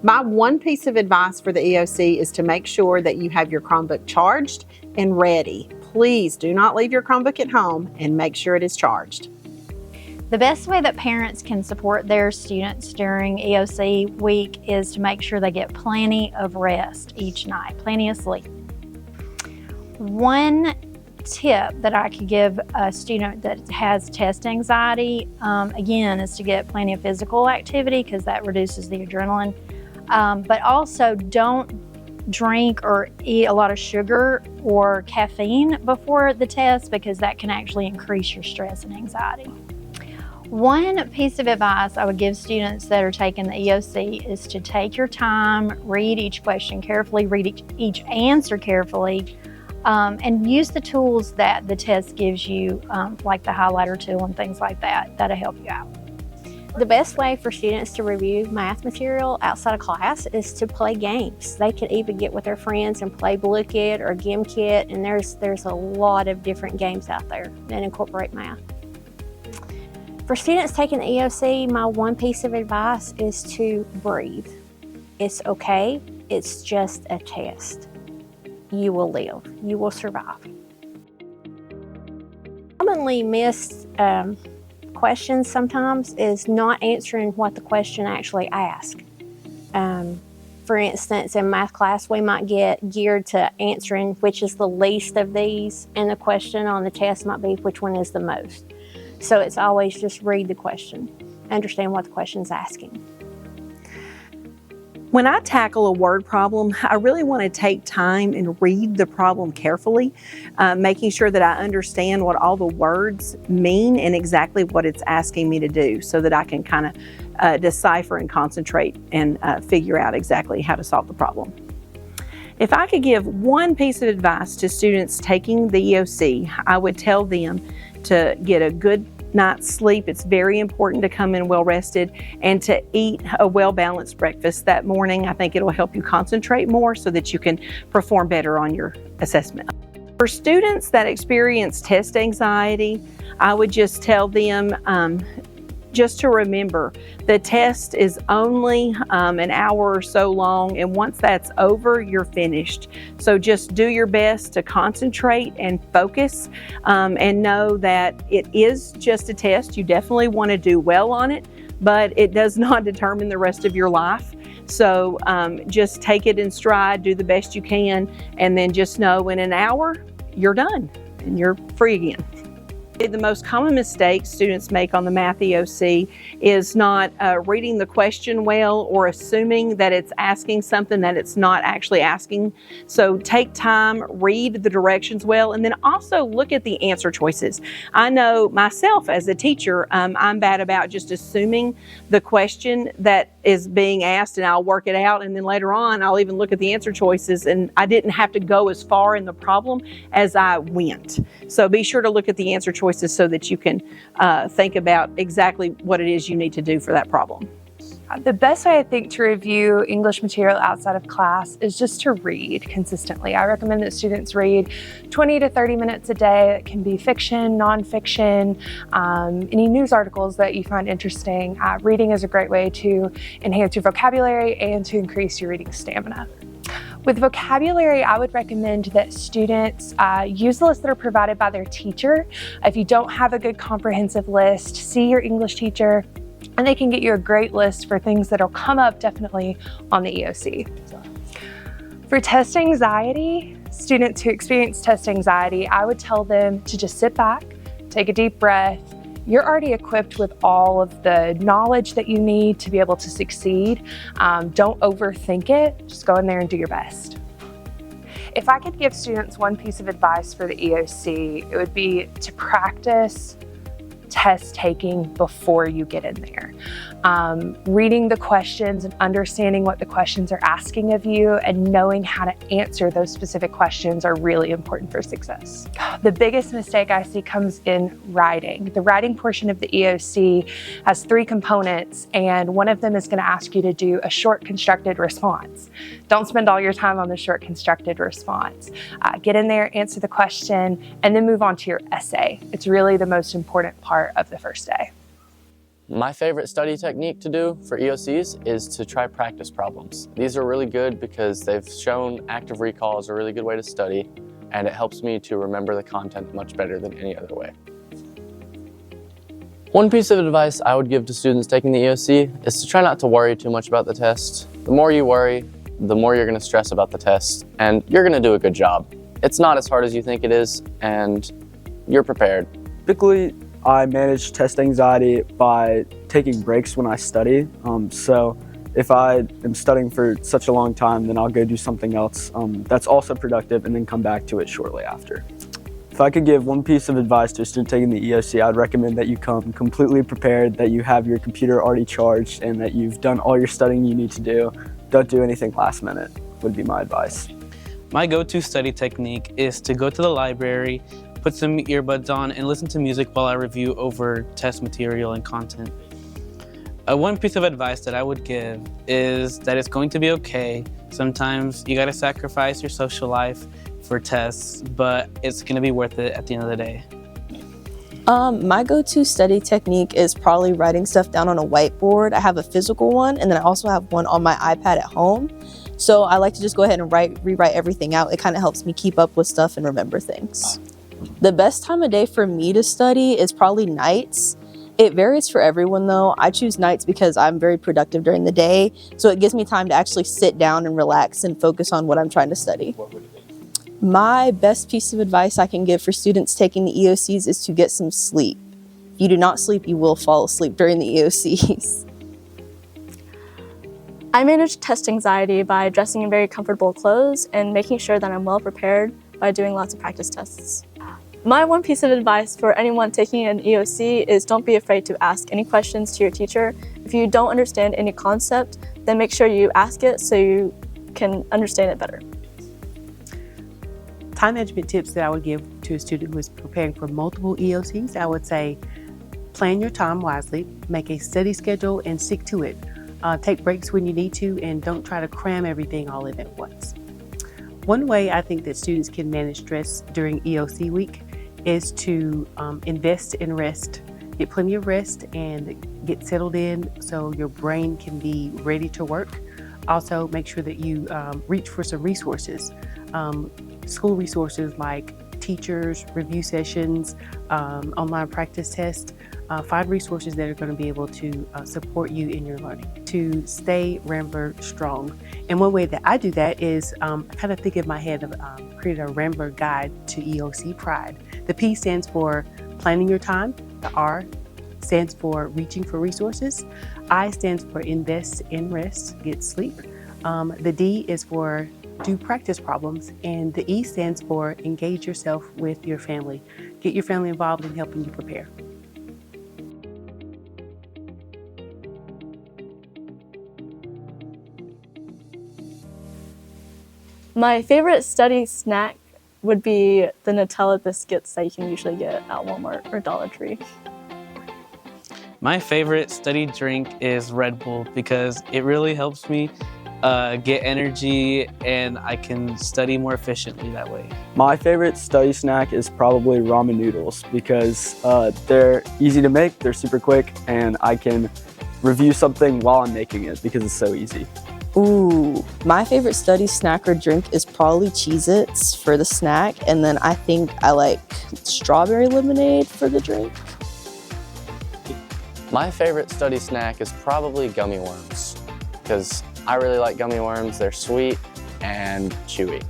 My one piece of advice for the EOC is to make sure that you have your Chromebook charged and ready. Please do not leave your Chromebook at home, and make sure it is charged. The best way that parents can support their students during EOC week is to make sure they get plenty of rest each night, plenty of sleep. One tip that I could give a student that has test anxiety, again, is to get plenty of physical activity because that reduces the adrenaline. But also don't drink or eat a lot of sugar or caffeine before the test because that can actually increase your stress and anxiety. One piece of advice I would give students that are taking the EOC is to take your time, read each question carefully, read each answer carefully, and use the tools that the test gives you, like the highlighter tool and things like that. That'll help you out. The best way for students to review math material outside of class is to play games. They can even get with their friends and play Blue Kit or GimKit, and there's a lot of different games out there that incorporate math. For students taking the EOC, my one piece of advice is to breathe. It's okay, it's just a test. You will live, you will survive. Commonly missed questions sometimes is not answering what the question actually asks. For instance, in math class, we might get geared to answering which is the least of these, and the question on the test might be which one is the most. So it's always just read the question, understand what the question is asking. When I tackle a word problem, I really want to take time and read the problem carefully, making sure that I understand what all the words mean and exactly what it's asking me to do so that I can kind of decipher and concentrate and figure out exactly how to solve the problem. If I could give one piece of advice to students taking the EOC, I would tell them to get a good night's sleep. It's very important to come in well rested and to eat a well-balanced breakfast that morning. I think it'll help you concentrate more so that you can perform better on your assessment. For students that experience test anxiety, I would just tell them just to remember the test is only an hour or so long, and once that's over, you're finished. So just do your best to concentrate and focus and know that it is just a test. You definitely want to do well on it, but it does not determine the rest of your life. So just take it in stride, do the best you can, and then just know in an hour, you're done and you're free again. The most common mistake students make on the Math EOC is not reading the question well or assuming that it's asking something that it's not actually asking. So take time, read the directions well, and then also look at the answer choices. I know myself as a teacher, I'm bad about just assuming the question that is being asked and I'll work it out, and then later on I'll even look at the answer choices, and I didn't have to go as far in the problem as I went. So be sure to look at the answer choices so that you can think about exactly what it is you need to do for that problem. The best way I think to review English material outside of class is just to read consistently. I recommend that students read 20 to 30 minutes a day. It can be fiction, nonfiction, any news articles that you find interesting. Reading is a great way to enhance your vocabulary and to increase your reading stamina. With vocabulary, I would recommend that students use the lists that are provided by their teacher. If you don't have a good comprehensive list, see your English teacher, and they can get you a great list for things that will come up definitely on the EOC. For test anxiety, students who experience test anxiety, I would tell them to just sit back, take a deep breath. You're already equipped with all of the knowledge that you need to be able to succeed. Don't overthink it, just go in there and do your best. If I could give students one piece of advice for the EOC, it would be to practice test taking before you get in there. Reading the questions and understanding what the questions are asking of you and knowing how to answer those specific questions are really important for success. The biggest mistake I see comes in writing. The writing portion of the EOC has 3 components, and one of them is going to ask you to do a short constructed response. Don't spend all your time on the short constructed response. Get in there, answer the question, and then move on to your essay. It's really the most important part of the first day. My favorite study technique to do for EOCs is to try practice problems. These are really good because they've shown active recall is a really good way to study, and it helps me to remember the content much better than any other way. One piece of advice I would give to students taking the EOC is to try not to worry too much about the test. The more you worry, the more you're going to stress about the test, and you're going to do a good job. It's not as hard as you think it is, and you're prepared. Typically, I manage test anxiety by taking breaks when I study. So if I am studying for such a long time, then I'll go do something else that's also productive and then come back to it shortly after. If I could give one piece of advice to a student taking the EOC, I'd recommend that you come completely prepared, that you have your computer already charged, and that you've done all your studying you need to do. Don't do anything last minute, would be my advice. My go-to study technique is to go to the library, put some earbuds on, and listen to music while I review over test material and content. One piece of advice that I would give is that it's going to be okay. Sometimes you gotta sacrifice your social life for tests, but it's gonna be worth it at the end of the day. My go-to study technique is probably writing stuff down on a whiteboard. I have a physical one, and then I also have one on my iPad at home. So I like to just go ahead and rewrite everything out. It kind of helps me keep up with stuff and remember things. The best time of day for me to study is probably nights. It varies for everyone though. I choose nights because I'm very productive during the day, so it gives me time to actually sit down and relax and focus on what I'm trying to study. My best piece of advice I can give for students taking the EOCs is to get some sleep. If you do not sleep, you will fall asleep during the EOCs. I manage test anxiety by dressing in very comfortable clothes and making sure that I'm well prepared by doing lots of practice tests. My one piece of advice for anyone taking an EOC is don't be afraid to ask any questions to your teacher. If you don't understand any concept, then make sure you ask it so you can understand it better. Time management tips that I would give to a student who is preparing for multiple EOCs, I would say plan your time wisely, make a study schedule and stick to it. Take breaks when you need to, and don't try to cram everything all in at once. One way I think that students can manage stress during EOC week is to invest in rest. Get plenty of rest and get settled in so your brain can be ready to work. Also, make sure that you reach for some resources. School resources like teachers, review sessions, online practice tests. Find resources that are going to be able to support you in your learning to stay Rambler strong. And one way that I do that is I kind of think in my head of create a Rambler guide to EOC Pride. The P stands for planning your time. The R stands for reaching for resources. I stands for invest in rest, get sleep. The D is for do practice problems, and the E stands for engage yourself with your family. Get your family involved in helping you prepare. My favorite study snack would be the Nutella biscuits that you can usually get at Walmart or Dollar Tree. My favorite study drink is Red Bull because it really helps me get energy, and I can study more efficiently that way. My favorite study snack is probably ramen noodles because they're easy to make, they're super quick, and I can review something while I'm making it because it's so easy. Ooh, my favorite study snack or drink is probably Cheez-Its for the snack, and then I think I like strawberry lemonade for the drink. My favorite study snack is probably gummy worms because I really like gummy worms. They're sweet and chewy.